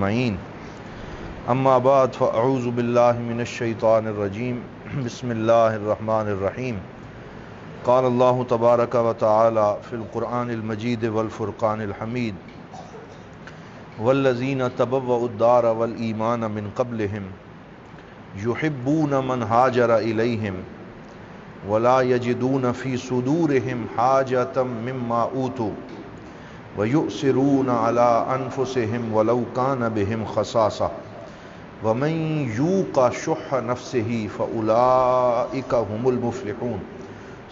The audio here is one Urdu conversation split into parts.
اجمعین اما بعد فاعوذ باللہ من الشیطان الرجیم بسم اللہ الرحمن الرحیم قال اللہ تبارک و تعالی فی القرآن المجید والفرقان الحمید والذین تبوؤا الدار والایمان من قبلہم یحبون من ہاجر الیہم ولا یجدون فی صدورہم حاجة مما اوتوا وَيُؤْثِرُونَ عَلَىٰ أَنفُسِهِمْ وَلَوْ كَانَ بِهِمْ خَصَاصَةٌ وَمَنْ يُوقَ شُحَّ نَفْسِهِ فَأُولَٰئِكَ هُمُ الْمُفْلِحُونَ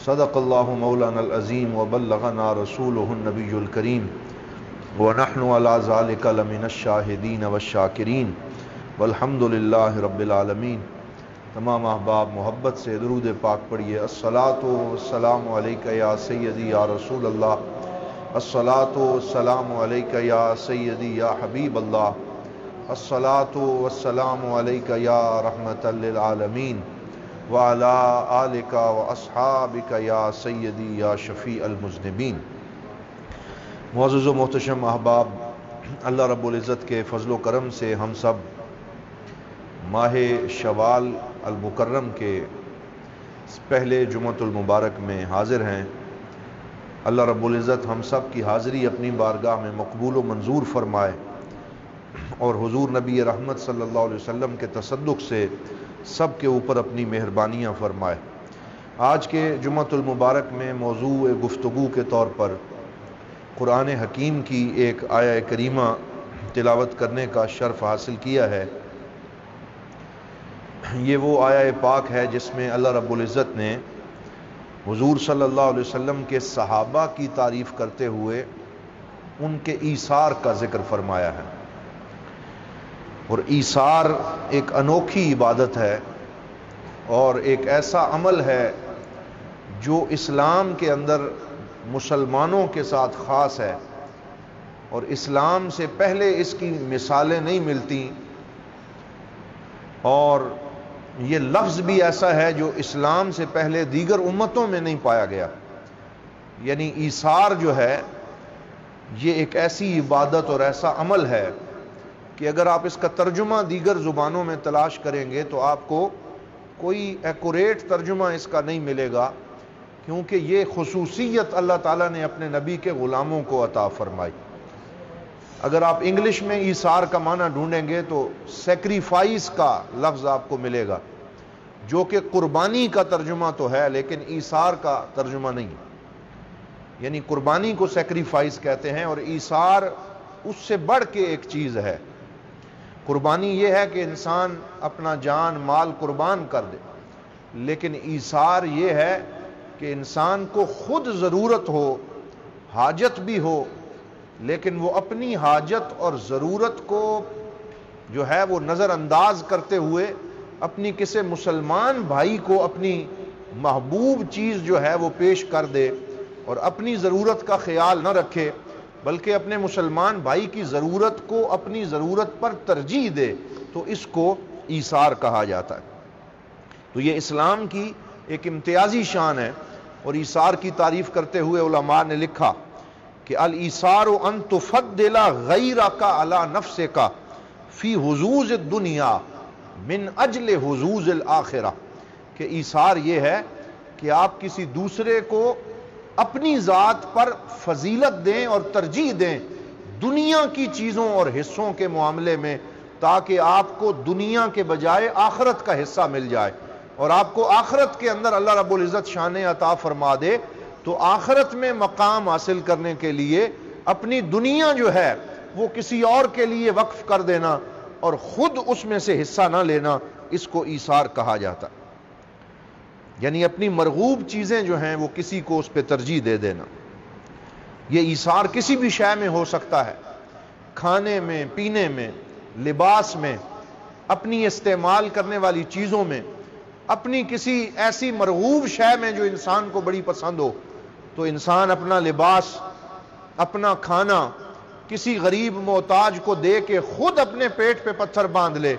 صدق اللہ مولانا العظیم وبلغنا رسولہ النبی الکریم ونحن علی ذلک لمن الشاہدین والشاکرین والحمد للہ رب العالمین۔ تمام احباب محبت سے درود پاک پڑھیے۔ الصلاۃ والسلام علیک یا سیدی یا رسول اللہ، الصلاۃ والسلام علیک یا سیدی یا حبیب اللہ، الصلاۃ والسلام علیک یا رحمۃ للعالمین وعلی آلک واصحابک یا سیدی یا شفیع المذنبین۔ معزز و محتشم احباب، اللہ رب العزت کے فضل و کرم سے ہم سب ماہ شوال المکرم کے پہلے جمعۃ المبارک میں حاضر ہیں۔ اللہ رب العزت ہم سب کی حاضری اپنی بارگاہ میں مقبول و منظور فرمائے اور حضور نبی رحمت صلی اللہ علیہ وسلم کے تصدق سے سب کے اوپر اپنی مہربانیاں فرمائے۔ آج کے جمعۃ المبارک میں موضوع گفتگو کے طور پر قرآن حکیم کی ایک آیہ کریمہ تلاوت کرنے کا شرف حاصل کیا ہے۔ یہ وہ آیہ پاک ہے جس میں اللہ رب العزت نے حضور صلی اللہ علیہ وسلم کے صحابہ کی تعریف کرتے ہوئے ان کے ایثار کا ذکر فرمایا ہے۔ اور ایثار ایک انوکھی عبادت ہے اور ایک ایسا عمل ہے جو اسلام کے اندر مسلمانوں کے ساتھ خاص ہے، اور اسلام سے پہلے اس کی مثالیں نہیں ملتی، اور یہ لفظ بھی ایسا ہے جو اسلام سے پہلے دیگر امتوں میں نہیں پایا گیا۔ یعنی ایثار جو ہے یہ ایک ایسی عبادت اور ایسا عمل ہے کہ اگر آپ اس کا ترجمہ دیگر زبانوں میں تلاش کریں گے تو آپ کو کوئی ایکوریٹ ترجمہ اس کا نہیں ملے گا، کیونکہ یہ خصوصیت اللہ تعالیٰ نے اپنے نبی کے غلاموں کو عطا فرمائی۔ اگر آپ انگلش میں ایثار کا معنی ڈھونڈیں گے تو سیکریفائس کا لفظ آپ کو ملے گا، جو کہ قربانی کا ترجمہ تو ہے لیکن ایثار کا ترجمہ نہیں۔ یعنی قربانی کو سیکریفائس کہتے ہیں اور ایثار اس سے بڑھ کے ایک چیز ہے۔ قربانی یہ ہے کہ انسان اپنا جان مال قربان کر دے، لیکن ایثار یہ ہے کہ انسان کو خود ضرورت ہو، حاجت بھی ہو، لیکن وہ اپنی حاجت اور ضرورت کو جو ہے وہ نظر انداز کرتے ہوئے اپنی کسی مسلمان بھائی کو اپنی محبوب چیز جو ہے وہ پیش کر دے اور اپنی ضرورت کا خیال نہ رکھے، بلکہ اپنے مسلمان بھائی کی ضرورت کو اپنی ضرورت پر ترجیح دے، تو اس کو ایثار کہا جاتا ہے۔ تو یہ اسلام کی ایک امتیازی شان ہے، اور ایثار کی تعریف کرتے ہوئے علماء نے لکھا کہ الایثار ان تفضل غیرک علی نفسک فی حظوظ الدنیا من اجل حظوظ الآخرہ، کہ ایثار یہ ہے کہ آپ کسی دوسرے کو اپنی ذات پر فضیلت دیں اور ترجیح دیں دنیا کی چیزوں اور حصوں کے معاملے میں، تاکہ آپ کو دنیا کے بجائے آخرت کا حصہ مل جائے، اور آپ کو آخرت کے اندر اللہ رب العزت شان عطا فرما دے، تو آخرت میں مقام حاصل کرنے کے لیے اپنی دنیا جو ہے وہ کسی اور کے لیے وقف کر دینا اور خود اس میں سے حصہ نہ لینا، اس کو ایثار کہا جاتا۔ یعنی اپنی مرغوب چیزیں جو ہیں وہ کسی کو اس پہ ترجیح دے دینا۔ یہ ایثار کسی بھی شے میں ہو سکتا ہے، کھانے میں، پینے میں، لباس میں، اپنی استعمال کرنے والی چیزوں میں، اپنی کسی ایسی مرغوب شے میں جو انسان کو بڑی پسند ہو، تو انسان اپنا لباس، اپنا کھانا کسی غریب محتاج کو دے کے خود اپنے پیٹ پہ پتھر باندھ لے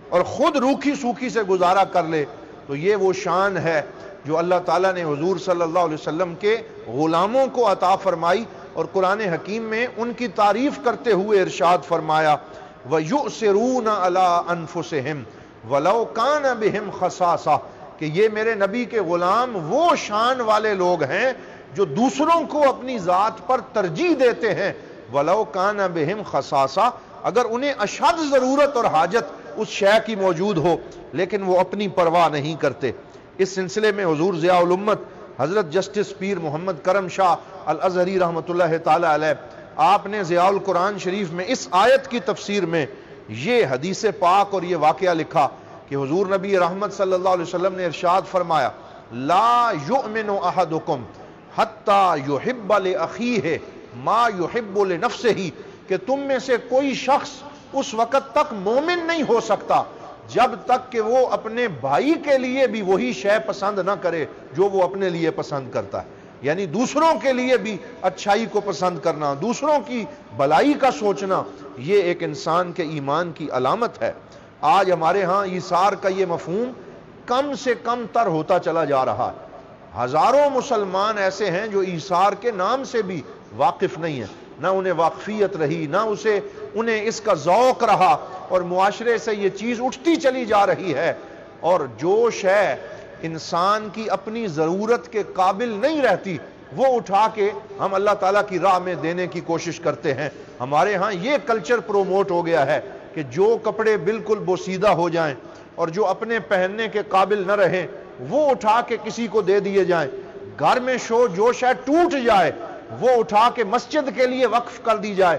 اور خود روکھی سوکھی سے گزارا کر لے، تو یہ وہ شان ہے جو اللہ تعالیٰ نے حضور صلی اللہ علیہ وسلم کے غلاموں کو عطا فرمائی، اور قرآن حکیم میں ان کی تعریف کرتے ہوئے ارشاد فرمایا وَيُؤْثِرُونَ عَلَىٰ أَنفُسِهِمْ وَلَوْ كَانَ بِهِمْ خَصَاصَةٌ کہ یہ میرے نبی کے غلام وہ شان والے لوگ ہیں جو دوسروں کو اپنی ذات پر ترجیح دیتے ہیں. وَلَوْ كَانَ بِهِمْ خَصَاصَةٌ اگر انہیں اشد ضرورت اور حاجت اس شے کی موجود ہو لیکن وہ اپنی پرواہ نہیں کرتے. اس سلسلے میں حضور ضیاء الامت حضرت جسٹس پیر محمد کرم شاہ الازہری رحمۃ اللہ تعالی علیہ آپ نے ضیاء القرآن شریف میں اس آیت کی تفسیر میں یہ حدیث پاک اور یہ واقعہ لکھا کہ حضور نبی رحمت صلی اللہ علیہ وسلم نے ارشاد فرمایا لا یؤمن احدکم حتی یحب لأخیہ ما یحب لنفسہ کہ تم میں سے کوئی شخص اس وقت تک مومن نہیں ہو سکتا جب تک کہ وہ اپنے بھائی کے لیے بھی وہی شے پسند نہ کرے جو وہ اپنے لیے پسند کرتا ہے. یعنی دوسروں کے لیے بھی اچھائی کو پسند کرنا، دوسروں کی بھلائی کا سوچنا، یہ ایک انسان کے ایمان کی علامت ہے. آج ہمارے ہاں ایثار کا یہ مفہوم کم سے کم تر ہوتا چلا جا رہا ہے. ہزاروں مسلمان ایسے ہیں جو ایثار کے نام سے بھی واقف نہیں ہیں، نہ انہیں واقفیت رہی، نہ انہیں اس کا ذوق رہا، اور معاشرے سے یہ چیز اٹھتی چلی جا رہی ہے. اور جو شے انسان کی اپنی ضرورت کے قابل نہیں رہتی وہ اٹھا کے ہم اللہ تعالیٰ کی راہ میں دینے کی کوشش کرتے ہیں. ہمارے ہاں یہ کلچر پروموٹ ہو گیا ہے کہ جو کپڑے بالکل بوسیدہ ہو جائیں اور جو اپنے پہننے کے قابل نہ رہیں وہ اٹھا کے کسی کو دے دیے جائیں. گھر میں جو شے ٹوٹ جائے وہ اٹھا کے مسجد کے لیے وقف کر دی جائے.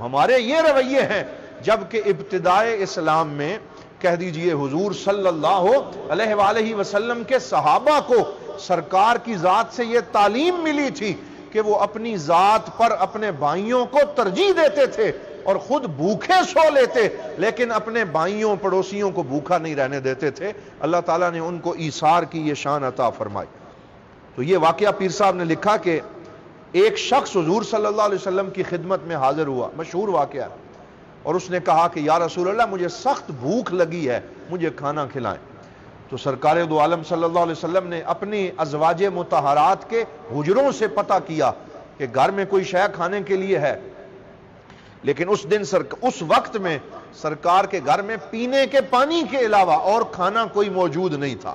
ہمارے یہ رویے ہیں، جبکہ ابتدائے اسلام میں کہہ دیجئے حضور صلی اللہ علیہ وآلہ وسلم کے صحابہ کو سرکار کی ذات سے یہ تعلیم ملی تھی کہ وہ اپنی ذات پر اپنے بھائیوں کو ترجیح دیتے تھے اور خود بھوکے سو لیتے لیکن اپنے بھائیوں پڑوسیوں کو بھوکا نہیں رہنے دیتے تھے. اللہ تعالیٰ نے ان کو ایثار کی یہ شان عطا فرمائی. تو یہ واقعہ پیر صاحب نے لکھا کہ ایک شخص حضور صلی اللہ علیہ وسلم کی خدمت میں حاضر ہوا، مشہور واقعہ، اور اس نے کہا کہ یا رسول اللہ مجھے سخت بھوک لگی ہے، مجھے کھانا کھلائیں. تو سرکار دو عالم صلی اللہ علیہ وسلم نے اپنی ازواج مطہرات کے حجروں سے پتہ کیا کہ گھر میں کوئی شے کھانے کے لیے ہے، لیکن اس وقت میں سرکار کے گھر میں پینے کے پانی کے علاوہ اور کھانا کوئی موجود نہیں تھا،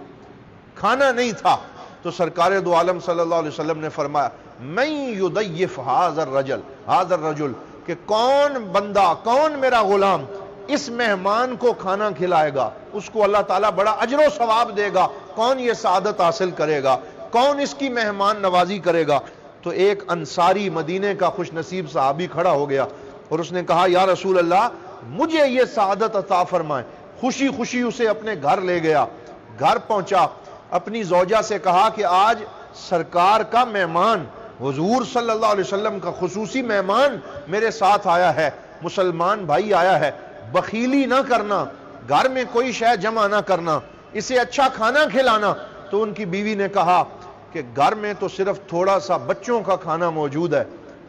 کھانا نہیں تھا. تو سرکار دو عالم صلی اللہ علیہ وسلم نے فرمایا من یضیف ھذا الرجل کہ کون بندہ، کون میرا غلام اس مہمان کو کھانا کھلائے گا، اس کو اللہ تعالیٰ بڑا اجر و ثواب دے گا. کون یہ سعادت حاصل کرے گا، کون اس کی مہمان نوازی کرے گا؟ تو ایک انصاری مدینے کا خوش نصیب صحابی کھڑا ہو گیا اور اس نے کہا یا رسول اللہ مجھے یہ سعادت عطا فرمائیں. خوشی خوشی اسے اپنے گھر لے گیا. گھر پہنچا، اپنی زوجہ سے کہا کہ آج سرکار کا مہمان، حضور صلی اللہ علیہ وسلم کا خصوصی مہمان میرے ساتھ آیا ہے، مسلمان بھائی آیا ہے، بخیلی نہ کرنا، گھر میں کوئی شے جمع نہ کرنا، اسے اچھا کھانا کھلانا. تو ان کی بیوی نے کہا کہ گھر میں تو صرف تھوڑا سا بچوں کا کھانا موجود ہے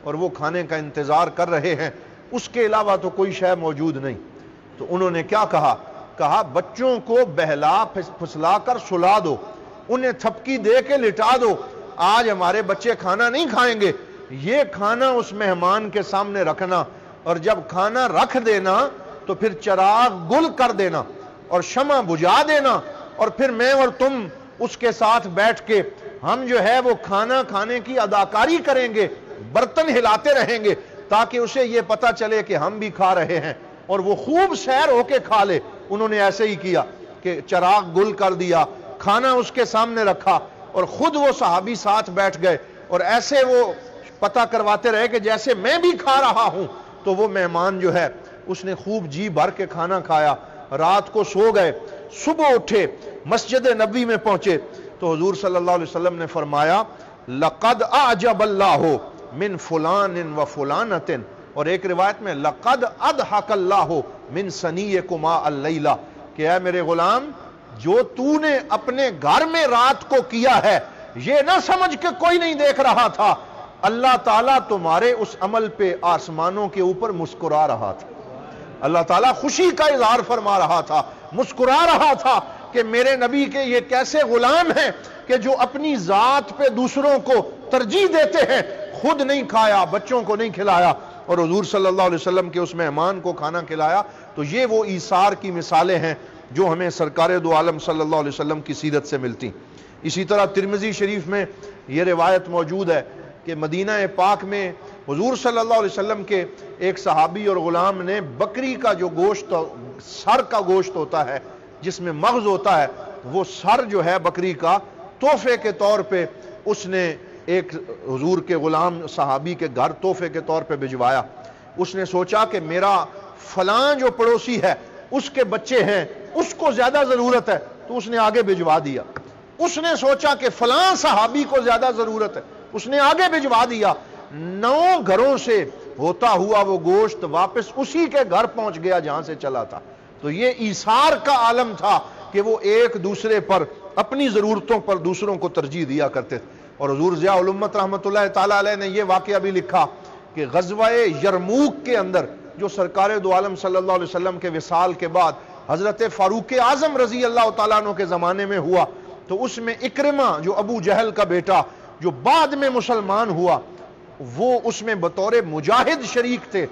اور وہ کھانے کا انتظار کر رہے ہیں، اس کے علاوہ تو کوئی شے موجود نہیں. تو انہوں نے کیا کہا بچوں کو بہلا پھسلا کر سلا دو، انہیں تھپکی دے کے لٹا دو، آج ہمارے بچے کھانا نہیں کھائیں گے. یہ کھانا اس مہمان کے سامنے رکھنا، اور جب کھانا رکھ دینا تو پھر چراغ گل کر دینا اور شمع بجھا دینا، اور پھر میں اور تم اس کے ساتھ بیٹھ کے ہم جو ہے وہ کھانا کھانے کی اداکاری کریں گے، برتن ہلاتے رہیں گے تاکہ اسے یہ پتہ چلے کہ ہم بھی کھا رہے ہیں اور وہ خوب سیر ہو کے کھا لے. انہوں نے ایسے ہی کیا کہ چراغ گل کر دیا، کھانا اس کے سامنے رکھا اور خود وہ صحابی ساتھ بیٹھ گئے اور ایسے وہ پتہ کرواتے رہے کہ جیسے میں بھی کھا رہا ہوں. تو وہ مہمان جو ہے اس نے خوب جی بھر کے کھانا کھایا، رات کو سو گئے. صبح اٹھے مسجد نبوی میں پہنچے تو حضور صلی اللہ علیہ وسلم نے فرمایا لقد اعجب اللہ من فلان و فلانۃ، اور ایک روایت میں لقد اضحک اللہ من سنیکما اللیلہ کہ اے میرے غلام جو تو نے اپنے گھر میں رات کو کیا ہے یہ نہ سمجھ کہ کوئی نہیں دیکھ رہا تھا، اللہ تعالیٰ تمہارے اس عمل پہ آسمانوں کے اوپر مسکرا رہا تھا. اللہ تعالیٰ خوشی کا اظہار فرما رہا تھا، مسکرا رہا تھا کہ میرے نبی کے یہ کیسے غلام ہیں کہ جو اپنی ذات پہ دوسروں کو ترجیح دیتے ہیں، خود نہیں کھایا، بچوں کو نہیں کھلایا. اور حضور صلی اللہ علیہ وسلم کے اس مہمان کو کھانا کھلایا. تو یہ وہ ایثار کی مثالیں ہیں جو ہمیں سرکار دو عالم صلی اللہ علیہ وسلم کی سیرت سے ملتی. اسی طرح ترمذی شریف میں یہ روایت موجود ہے کہ مدینہ پاک میں حضور صلی اللہ علیہ وسلم کے ایک صحابی اور غلام نے بکری کا جو گوشت، سر کا گوشت ہوتا ہے جس میں مغز ہوتا ہے، وہ سر جو ہے بکری کا تحفے کے طور پہ اس نے ایک حضور کے غلام صحابی کے گھر تحفے کے طور پہ بھجوایا. اس نے سوچا کہ میرا فلاں جو پڑوسی ہے اس کے بچے ہیں، اس کو زیادہ ضرورت ہے، تو اس نے آگے بھجوا دیا. اس نے سوچا کہ فلاں صحابی کو زیادہ ضرورت ہے، اس نے آگے بھجوا دیا. 9 گھروں سے ہوتا ہوا وہ گوشت واپس اسی کے گھر پہنچ گیا جہاں سے چلا تھا. تو یہ ایثار کا عالم تھا کہ وہ ایک دوسرے پر، اپنی ضرورتوں پر دوسروں کو ترجیح دیا کرتے تھے. اور حضور ضیاء الامت رحمۃ اللہ تعالی علیہ نے یہ واقعہ بھی لکھا کہ غزوہ یرموک کے اندر جو سرکار دو عالم صلی اللہ علیہ وسلم کے وصال کے بعد حضرت فاروق اعظم رضی اللہ تعالیٰ عنہ کے زمانے میں ہوا، تو اس میں اکرمہ جو ابو جہل کا بیٹا جو بعد میں مسلمان ہوا، وہ اس میں بطور مجاہد شریک تھے.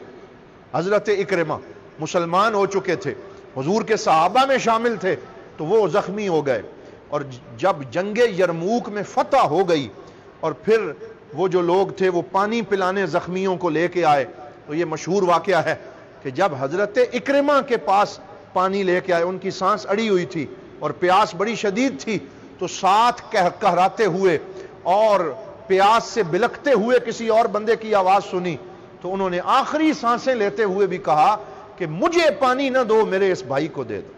حضرت اکرمہ مسلمان ہو چکے تھے، حضور کے صحابہ میں شامل تھے، تو وہ زخمی ہو گئے. اور جب جنگ یرموک میں فتح ہو گئی اور پھر وہ جو لوگ تھے وہ پانی پلانے زخمیوں کو لے کے آئے، تو یہ مشہور واقعہ ہے کہ جب حضرت اکرمہ کے پاس پانی لے کے آئے، ان کی سانس اڑی ہوئی تھی اور پیاس بڑی شدید تھی، تو ساتھ کہراتے ہوئے اور پیاس سے بلکتے ہوئے کسی اور بندے کی آواز سنی، تو انہوں نے آخری سانسیں لیتے ہوئے بھی کہا کہ مجھے پانی نہ دو، میرے اس بھائی کو دے دو.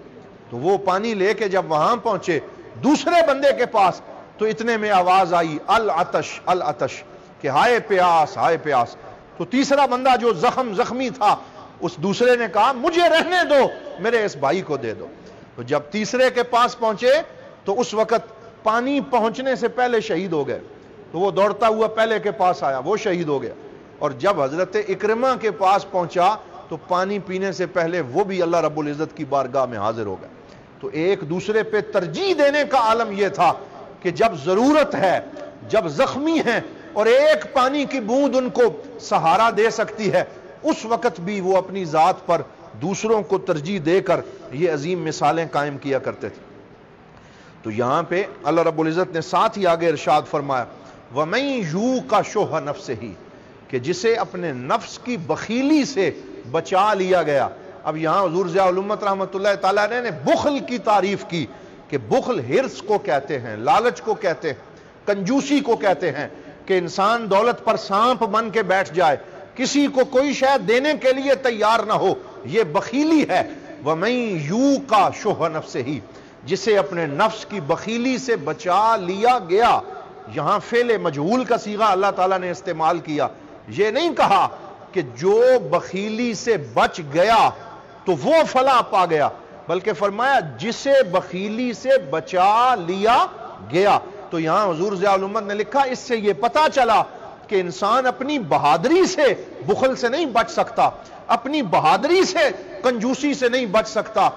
تو وہ پانی لے کے جب وہاں پہنچے دوسرے بندے کے پاس، تو اتنے میں آواز آئی العطش العطش، کہ ہائے پیاس ہائے پیاس. تو تیسرا بندہ جو زخمی تھا، اس دوسرے نے کہا مجھے رہنے دو، میرے اس بھائی کو دے دو. تو جب تیسرے کے پاس پہنچے تو اس وقت پانی پہنچنے سے پہلے شہید ہو گئے. تو وہ دوڑتا ہوا پہلے کے پاس آیا، وہ شہید ہو گیا. اور جب حضرت اکرمہ کے پاس پہنچا تو پانی پینے سے پہلے وہ بھی اللہ رب العزت کی بارگاہ میں حاضر ہو گئے. تو ایک دوسرے پہ ترجیح دینے کا عالم یہ تھا کہ جب ضرورت ہے، جب زخمی ہیں اور ایک پانی کی بوند ان کو سہارا دے سکتی ہے، اس وقت بھی وہ اپنی ذات پر دوسروں کو ترجیح دے کر یہ عظیم مثالیں قائم کیا کرتے تھے. تو یہاں پہ اللہ رب العزت نے ساتھ ہی آگے ارشاد فرمایا وَمَن يُوقَ شُحَّ نَفْسِهِ، کہ جسے اپنے نفس کی بخیلی سے بچا لیا گیا. اب یہاں حضور ضیاء الامت رحمۃ اللہ تعالیٰ نے بخل کی تعریف کی کہ بخل ہرس کو کہتے ہیں، لالچ کو کہتے ہیں، کنجوسی کو کہتے ہیں، کہ انسان دولت پر سانپ بن کے بیٹھ جائے، کسی کو کوئی شے دینے کے لیے تیار نہ ہو، یہ بخیلی ہے. وَمَن يُوقَ شُحَّ نَفْسِهِ، جسے اپنے نفس کی بخیلی سے بچا لیا گیا. یہاں فعل مجہول کا صیغہ اللہ تعالیٰ نے استعمال کیا. یہ نہیں کہا کہ جو بخیلی سے بچ گیا تو وہ فلاح پا گیا، بلکہ فرمایا جسے بخیلی سے بچا لیا گیا. تو یہاں حضور ضیاء الامت نے لکھا اس سے یہ پتا چلا کہ انسان اپنی بہادری سے بخل سے نہیں بچ سکتا، اپنی بہادری سے کنجوسی سے نہیں بچ سکتا.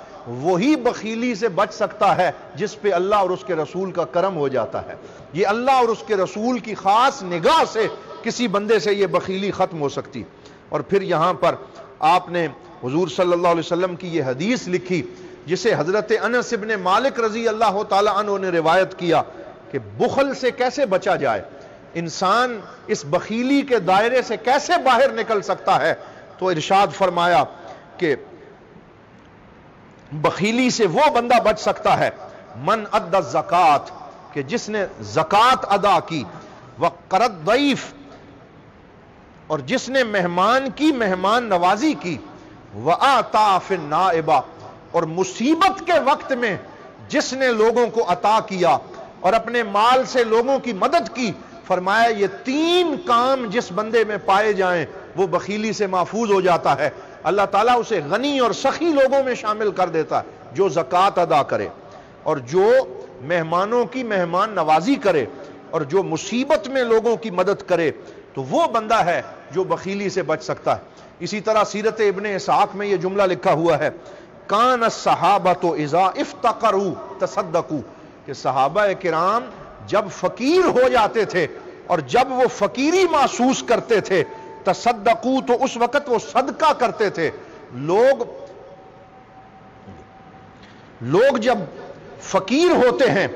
وہی بخیلی سے بچ سکتا ہے جس پہ اللہ اور اس کے رسول کا کرم ہو جاتا ہے. یہ اللہ اور اس کے رسول کی خاص نگاہ سے کسی بندے سے یہ بخیلی ختم ہو سکتی. اور پھر یہاں پر آپ نے حضور صلی اللہ علیہ وسلم کی یہ حدیث لکھی جسے حضرت انس ابن مالک رضی اللہ تعالی عنہ نے روایت کیا کہ بخل سے کیسے بچا جائے، انسان اس بخیلی کے دائرے سے کیسے باہر نکل سکتا ہے. تو ارشاد فرمایا کہ بخیلی سے وہ بندہ بچ سکتا ہے من ادى الزکات، کہ جس نے زکات ادا کی، وقر الضیف، اور جس نے مہمان کی مہمان نوازی کی، وآتا فی النائبہ، اور مصیبت کے وقت میں جس نے لوگوں کو عطا کیا اور اپنے مال سے لوگوں کی مدد کی. فرمایا یہ 3 کام جس بندے میں پائے جائیں وہ بخیلی سے محفوظ ہو جاتا ہے. اللہ تعالیٰ اسے غنی اور سخی لوگوں میں شامل کر دیتا ہے، جو زکوٰۃ ادا کرے اور جو مہمانوں کی مہمان نوازی کرے اور جو مصیبت میں لوگوں کی مدد کرے، تو وہ بندہ ہے جو بخیلی سے بچ سکتا ہے. اسی طرح سیرت ابن اسحاق میں یہ جملہ لکھا ہوا ہے کان الصحابۃ اذا افتقروا تصدقوا، کہ صحابہ کرام جب فقیر ہو جاتے تھے اور جب وہ فقیری محسوس کرتے تھے تصدقو تو اس وقت وہ صدقہ کرتے تھے. لوگ جب فقیر ہوتے ہیں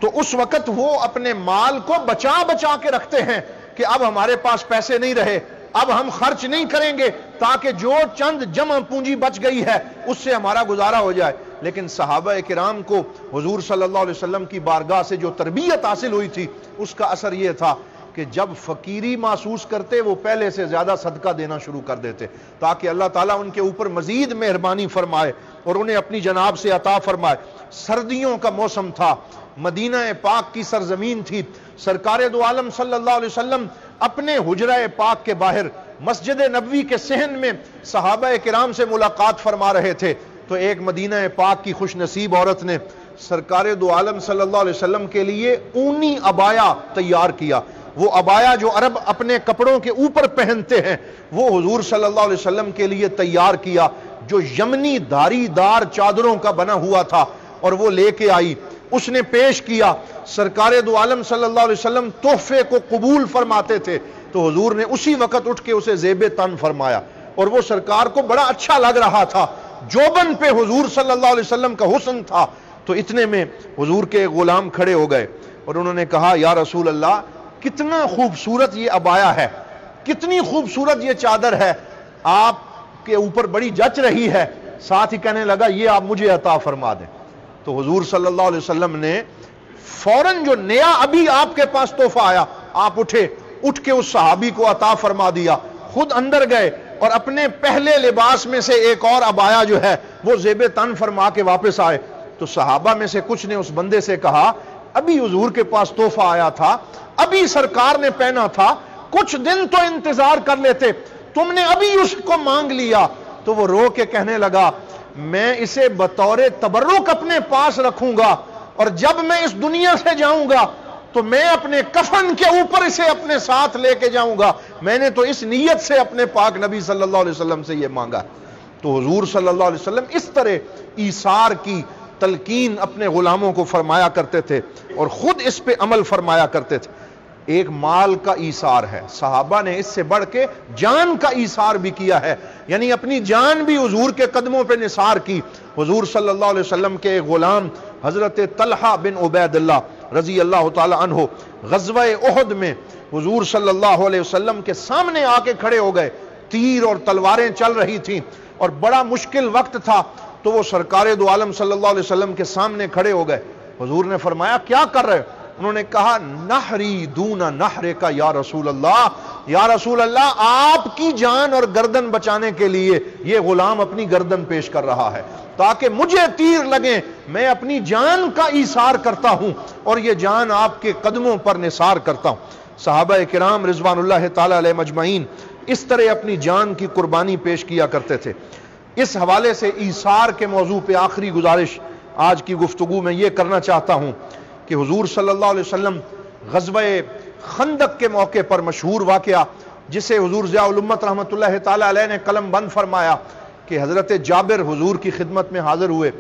تو اس وقت وہ اپنے مال کو بچا بچا کے رکھتے ہیں کہ اب ہمارے پاس پیسے نہیں رہے, اب ہم خرچ نہیں کریں گے تاکہ جو چند جمع پونجی بچ گئی ہے اس سے ہمارا گزارا ہو جائے. لیکن صحابہ کرام کو حضور صلی اللہ علیہ وسلم کی بارگاہ سے جو تربیت حاصل ہوئی تھی اس کا اثر یہ تھا کہ جب فقیری محسوس کرتے وہ پہلے سے زیادہ صدقہ دینا شروع کر دیتے تاکہ اللہ تعالیٰ ان کے اوپر مزید مہربانی فرمائے اور انہیں اپنی جناب سے عطا فرمائے. سردیوں کا موسم تھا, مدینہ پاک کی سرزمین تھی. سرکار دو عالم صلی اللہ علیہ وسلم اپنے حجرہ پاک کے باہر مسجد نبوی کے صحن میں صحابہ کرام سے ملاقات فرما رہے تھے تو ایک مدینہ پاک کی خوش نصیب عورت نے سرکار دو عالم صلی اللہ علیہ وسلم کے لیے اونی عبایا تیار کیا. وہ عبایا جو عرب اپنے کپڑوں کے اوپر پہنتے ہیں وہ حضور صلی اللہ علیہ وسلم کے لیے تیار کیا, جو یمنی دھاری دار چادروں کا بنا ہوا تھا, اور وہ لے کے آئی, اس نے پیش کیا. سرکار دو عالم صلی اللہ علیہ وسلم تحفے کو قبول فرماتے تھے تو حضور نے اسی وقت اٹھ کے اسے زیب تن فرمایا, اور وہ سرکار کو بڑا اچھا لگ رہا تھا. جوبن پہ حضور صلی اللہ علیہ وسلم کا حسن تھا. تو اتنے میں حضور کے غلام کھڑے ہو گئے اور انہوں نے کہا یا رسول اللہ کتنا خوبصورت یہ عبایا ہے, کتنی خوبصورت یہ چادر ہے, آپ کے اوپر بڑی جچ رہی ہے. ساتھ ہی کہنے لگا یہ آپ مجھے عطا فرما دیں. تو حضور صلی اللہ علیہ وسلم نے فوراً جو نیا ابھی آپ کے پاس تحفہ آیا آپ اٹھے, اٹھ کے اس صحابی کو عطا فرما دیا, خود اندر گئے اور اپنے پہلے لباس میں سے ایک اور عبایا جو ہے وہ زیب تن فرما کے واپس آئے. تو صحابہ میں سے کچھ نے اس بندے سے کہا ابھی حضور کے پاس تحفہ آیا تھا, ابھی سرکار نے پہنا تھا, کچھ دن تو انتظار کر لیتے, تم نے ابھی اس کو مانگ لیا. تو وہ رو کے کہنے لگا میں اسے بطور تبرک اپنے پاس رکھوں گا, اور جب میں اس دنیا سے جاؤں گا تو میں اپنے کفن کے اوپر اسے اپنے ساتھ لے کے جاؤں گا. میں نے تو اس نیت سے اپنے پاک نبی صلی اللہ علیہ وسلم سے یہ مانگا. تو حضور صلی اللہ علیہ وسلم اس طرح ایثار کی تلقین اپنے غلاموں کو فرمایا کرتے تھے اور خود اس پہ عمل فرمایا کرتے تھے. ایک مال کا ایثار ہے, صحابہ نے اس سے بڑھ کے جان کا ایثار بھی کیا ہے, یعنی اپنی جان بھی حضور کے قدموں پہ نثار کی. حضور صلی اللہ علیہ وسلم کے ایک غلام حضرت طلحہ بن عبید اللہ رضی اللہ تعالی عنہ غزوہ احد میں حضور صلی اللہ علیہ وسلم کے سامنے آ کے کھڑے ہو گئے. تیر اور تلواریں چل رہی تھیں اور بڑا مشکل وقت تھا, تو وہ سرکار دو عالم صلی اللہ علیہ وسلم کے سامنے کھڑے ہو گئے. حضور نے فرمایا کیا کر رہے؟ انہوں نے کہا نحری دون نحر کا یا رسول اللہ, یا رسول اللہ آپ کی جان اور گردن بچانے کے لیے یہ غلام اپنی گردن پیش کر رہا ہے تاکہ مجھے تیر لگیں, میں اپنی جان کا ایثار کرتا ہوں اور یہ جان آپ کے قدموں پر نثار کرتا ہوں. صحابہ کرام رضوان اللہ تعالی علیہ مجمعین اس طرح اپنی جان کی قربانی پیش کیا کرتے تھے. اس حوالے سے ایثار کے موضوع پہ آخری گزارش آج کی گفتگو میں یہ کرنا چاہتا ہوں کہ حضور صلی اللہ علیہ وسلم غزوہ خندق کے موقع پر مشہور واقعہ جسے حضور ضیاء الامت رحمۃ اللہ تعالی علیہ نے قلم بند فرمایا کہ حضرت جابر حضور کی خدمت میں حاضر ہوئے,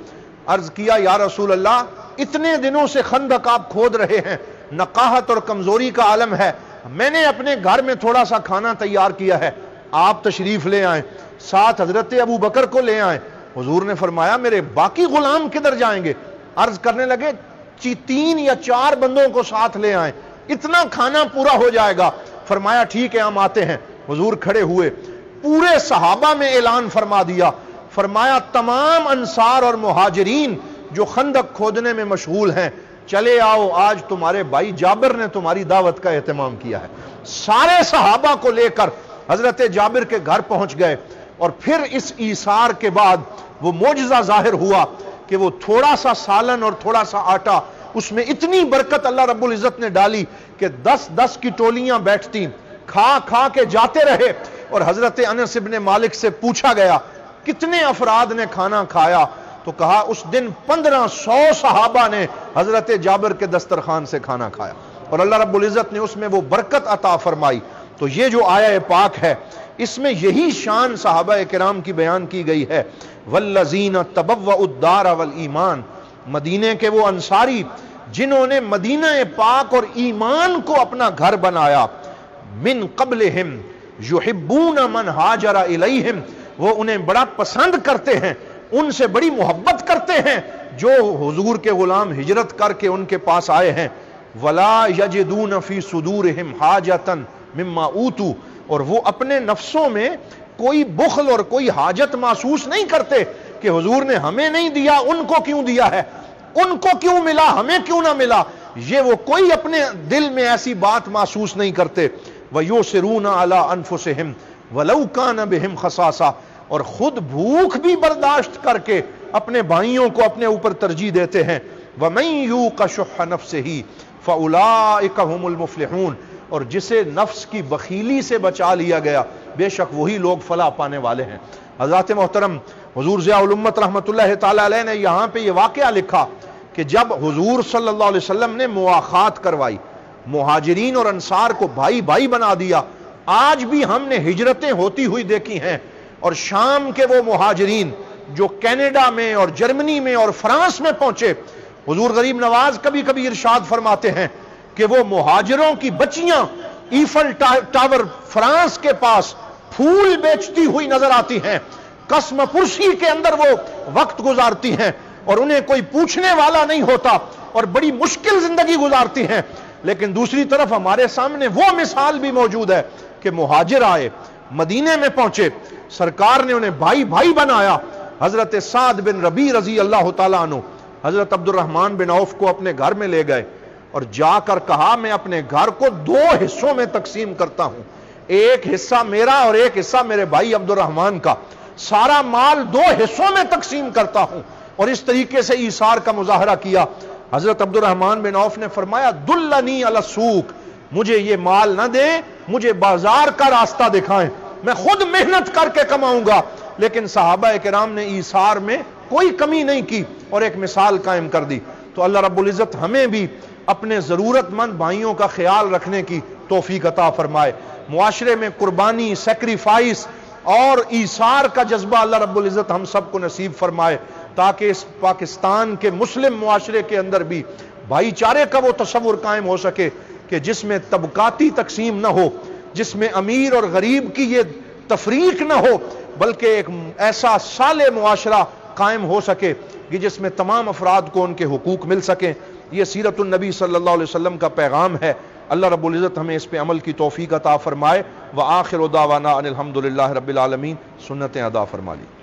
عرض کیا یا رسول اللہ اتنے دنوں سے خندق آپ کھود رہے ہیں, نقاہت اور کمزوری کا عالم ہے, میں نے اپنے گھر میں تھوڑا سا کھانا تیار کیا ہے, آپ تشریف لے آئیں, ساتھ حضرت ابو بکر کو لے آئیں. حضور نے فرمایا میرے باقی غلام کدھر جائیں گے؟ عرض کرنے لگے 3 یا 4 بندوں کو ساتھ لے آئیں, اتنا کھانا پورا ہو جائے گا. فرمایا ٹھیک ہے ہم آتے ہیں. حضور کھڑے ہوئے, پورے صحابہ میں اعلان فرما دیا, فرمایا تمام انصار اور مہاجرین جو خندق کھودنے میں مشغول ہیں چلے آؤ, آج تمہارے بھائی جابر نے تمہاری دعوت کا اہتمام کیا ہے. سارے صحابہ کو لے کر حضرت جابر کے گھر پہنچ گئے, اور پھر اس ایثار کے بعد وہ معجزہ ظاہر ہوا کہ وہ تھوڑا سا سالن اور تھوڑا سا آٹا, اس میں اتنی برکت اللہ رب العزت نے ڈالی کہ 10 کی ٹولیاں بیٹھتی, کھا کھا کے جاتے رہے. اور حضرت انس بن مالک سے پوچھا گیا کتنے افراد نے کھانا کھایا, تو کہا اس دن 1500 صحابہ نے حضرت جابر کے دسترخوان سے کھانا کھایا, اور اللہ رب العزت نے اس میں وہ برکت عطا فرمائی. تو یہ جو آیہ پاک ہے اس میں یہی شان صحابہ کرام کی بیان کی گئی ہے. والذین تبوؤا الدار والایمان, مدینے کے وہ انصاری جنہوں نے مدینہ پاک اور ایمان کو اپنا گھر بنایا. من قبلہم, یحبون من ہاجر الیہم، وہ انہیں بڑا پسند کرتے ہیں، ان سے بڑی محبت کرتے ہیں جو حضور کے غلام ہجرت کر کے ان کے پاس آئے ہیں۔ ولا یجدون فی صدورہم حاجتا مما اوتوا، اور وہ اپنے نفسوں میں کوئی بخل اور کوئی حاجت محسوس نہیں کرتے کہ حضور نے ہمیں نہیں دیا، ان کو کیوں دیا ہے، ان کو کیوں ملا ہمیں کیوں نہ ملا، یہ وہ کوئی اپنے دل میں ایسی بات محسوس نہیں کرتے۔ وَيُؤْثِرُونَ عَلَىٰ أَنفُسِهِمْ وَلَوْ كَانَ بِهِمْ خَصَاصَةٌ، اور خود بھوک بھی برداشت کر کے اپنے بھائیوں کو اپنے اوپر ترجیح دیتے ہیں۔ وَمَن يُوقَ شُحَّ نَفْسِهِ فَأُولَٰئِكَ هُمُ الْمُفْلِحُونَ، اور جسے نفس کی بخیلی سے بچا لیا گیا بے شک وہی لوگ فلاح پانے والے ہیں۔ حضرات محترم، حضور ضیاء الامت رحمۃ اللہ تعالی علیہ نے یہاں پہ یہ واقعہ لکھا کہ جب حضور صلی اللہ علیہ وسلم نے مواخات کروائی، مہاجرین اور انصار کو بھائی بھائی بنا دیا، آج بھی ہم نے ہجرتیں ہوتی ہوئی دیکھی ہیں، اور شام کے وہ مہاجرین جو کینیڈا میں اور جرمنی میں اور فرانس میں پہنچے، حضور غریب نواز کبھی کبھی ارشاد فرماتے ہیں کہ وہ مہاجروں کی بچیاں ایفل ٹاور فرانس کے پاس پھول بیچتی ہوئی نظر آتی ہیں، قسم پرسی کے اندر وہ وقت گزارتی ہیں، اور انہیں کوئی پوچھنے والا نہیں ہوتا، اور بڑی مشکل زندگی گزارتی ہیں۔ لیکن دوسری طرف ہمارے سامنے وہ مثال بھی موجود ہے کہ مہاجر آئے، مدینے میں پہنچے، سرکار نے انہیں بھائی بھائی بنایا۔ حضرت سعد بن ربیع رضی اللہ تعالیٰ عنہ حضرت عبد الرحمن بن عوف کو اپنے گھر میں لے گئے اور جا کر کہا میں اپنے گھر کو 2 حصوں میں تقسیم کرتا ہوں، ایک حصہ میرا اور ایک حصہ میرے بھائی عبد الرحمن کا، سارا مال 2 حصوں میں تقسیم کرتا ہوں، اور اس طریقے سے ایثار کا مظاہرہ کیا۔ حضرت عبد الرحمن بن عوف نے فرمایا دلنی علی السوق، مجھے یہ مال نہ دیں، مجھے بازار کا راستہ دکھائیں، میں خود محنت کر کے کماؤں گا۔ لیکن صحابہ کرام نے ایثار میں کوئی کمی نہیں کی اور ایک مثال قائم کر دی۔ تو اللہ رب العزت ہمیں بھی اپنے ضرورت مند بھائیوں کا خیال رکھنے کی توفیق عطا فرمائے، معاشرے میں قربانی، سیکریفائس اور ایثار کا جذبہ اللہ رب العزت ہم سب کو نصیب فرمائے، تاکہ اس پاکستان کے مسلم معاشرے کے اندر بھی بھائی چارے کا وہ تصور قائم ہو سکے کہ جس میں طبقاتی تقسیم نہ ہو، جس میں امیر اور غریب کی یہ تفریق نہ ہو، بلکہ ایک ایسا صالح معاشرہ قائم ہو سکے کہ جس میں تمام افراد کو ان کے حقوق مل سکیں۔ یہ سیرت النبی صلی اللہ علیہ وسلم کا پیغام ہے۔ اللہ رب العزت ہمیں اس پہ عمل کی توفیق عطا فرمائے۔ وآخر دعوانا ان الحمد للہ رب العالمین، سنتیں ادا فرما لی۔